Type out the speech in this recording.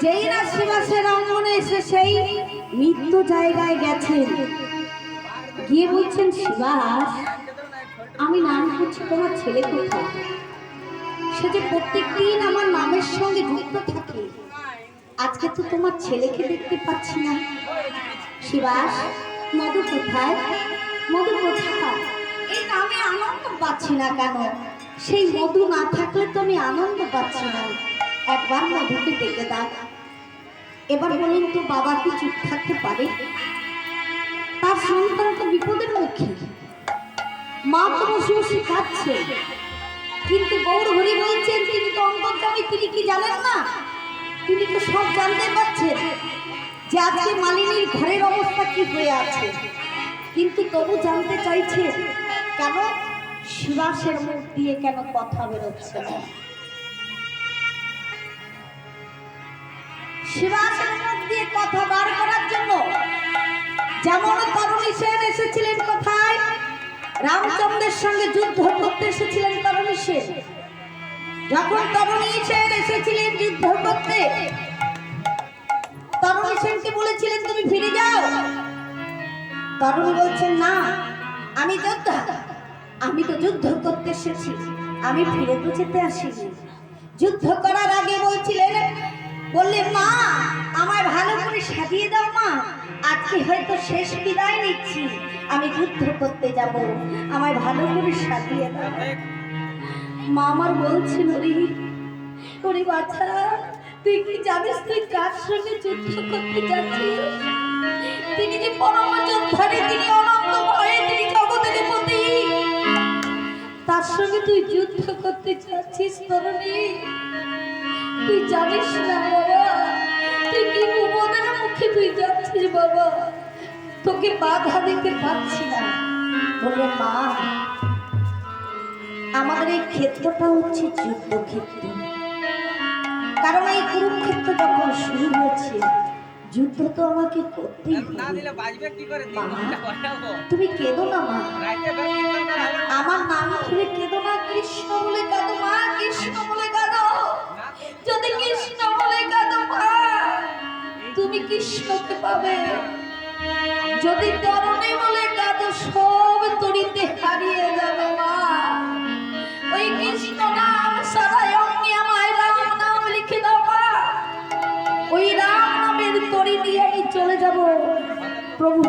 যেই না শিবাসের অঙ্গনে এসে সেই মৃত্যু জায়গায় গেছেন, গিয়ে বলছেন শিবাস আমি নাম করছি তোমার ছেলে কোথায়? সে যে প্রত্যেকদিন আমার নামের সঙ্গে যুক্ত থাকে, আজকে তো তোমার ছেলেকে দেখতে পাচ্ছি না। শিবাস মধু কোথায়? মধু কোথায়? এই নামে আনন্দ পাচ্ছি না কেন? সেই মধু না থাকলে তো আমি আনন্দ পাচ্ছি না। একবার মধুকে ডেকে দাও। এবার বলুন তো বাবা কি চুপ থাকতে পারে? তার সন্তান তো বিপদের মুখে, মা তো বসে বসে কাঁদছে, কিন্তু গৌর হরি বলছেন তিনি তো অন্তর্যামী, তিনি কি জানেন না? তিনি তো সব জানতে পারছেন যে আজকে মালিনীর ঘরের অবস্থা কি হয়ে আছে, কিন্তু তবু জানতে চাইছে কেন শিবাসের মুখ দিয়ে কেন কথা বেরোচ্ছে না। শিবাসের মুখ দিয়ে কথা বার করার জন্য যেমন তরুণী সেন এসেছিলেন কোথায়? রামচন্দ্রের সঙ্গে যুদ্ধ করতে এসেছিলেন তরুণী সেন। যখন তরুণী সেন এসেছিলেন যুদ্ধ করতে, তরুণী সেনকে বলেছিলেন তুমি ফিরে যাও। তরুণী বলছেন না আমি যোদ্ধা, আমি তো যুদ্ধ করতে এসেছি, আমি ফিরে তো যেতে আসিনি। যুদ্ধ করার আগে বললেন মা আমায় ভালো করে সাজিয়ে দাও মা, আজকে হয়তো শেষ বিদায় নিচ্ছি, আমি যুদ্ধ করতে যাব, আমায় ভালো করে সাজিয়ে দাও। মা আমার বলছেন ওরে বাছা তুই কি জানিস তুই কার সঙ্গে যুদ্ধ করতে যাচ্ছিস? তিনি যে পরম যোদ্ধারে, তিনি অনন্ত ভয়ে, তিনি জগতের প্রতি, তার সঙ্গে তুই যুদ্ধ করতে যাচ্ছিস তরুণী। তুই জানিস না বাবা তুই কি বিপদের মুখে তুই যাচ্ছিস বাবা, তোকে বাধা দিতে পারছি না। বলে মা আমাদের এই ক্ষেত্রটা হচ্ছে যুদ্ধক্ষেত্র, কারণ এই কুরুক্ষেত্র যখন শুরু হয়েছে যুদ্ধ তো আমাকে করতেই হবে। তুমি কেঁদো না মা, আমার নাম ধরে কেঁদো না, কৃষ্ণ বলে কাঁদো মা, কৃষ্ণ বলে কাঁদো। যদি কৃষ্ণ বলে কাঁদো মা তুমি কৃষ্ণকে পাবে, যদি তরুণী বলে কাঁদো সব তরিতে হারিয়ে যাবে মা। ওই কৃষ্ণ নাম সারাই অঙ্গে আমায় রাম নাম লিখে দাও মা, ওই রাম নামের তরি দিয়ে আমি চলে যাব প্রভু।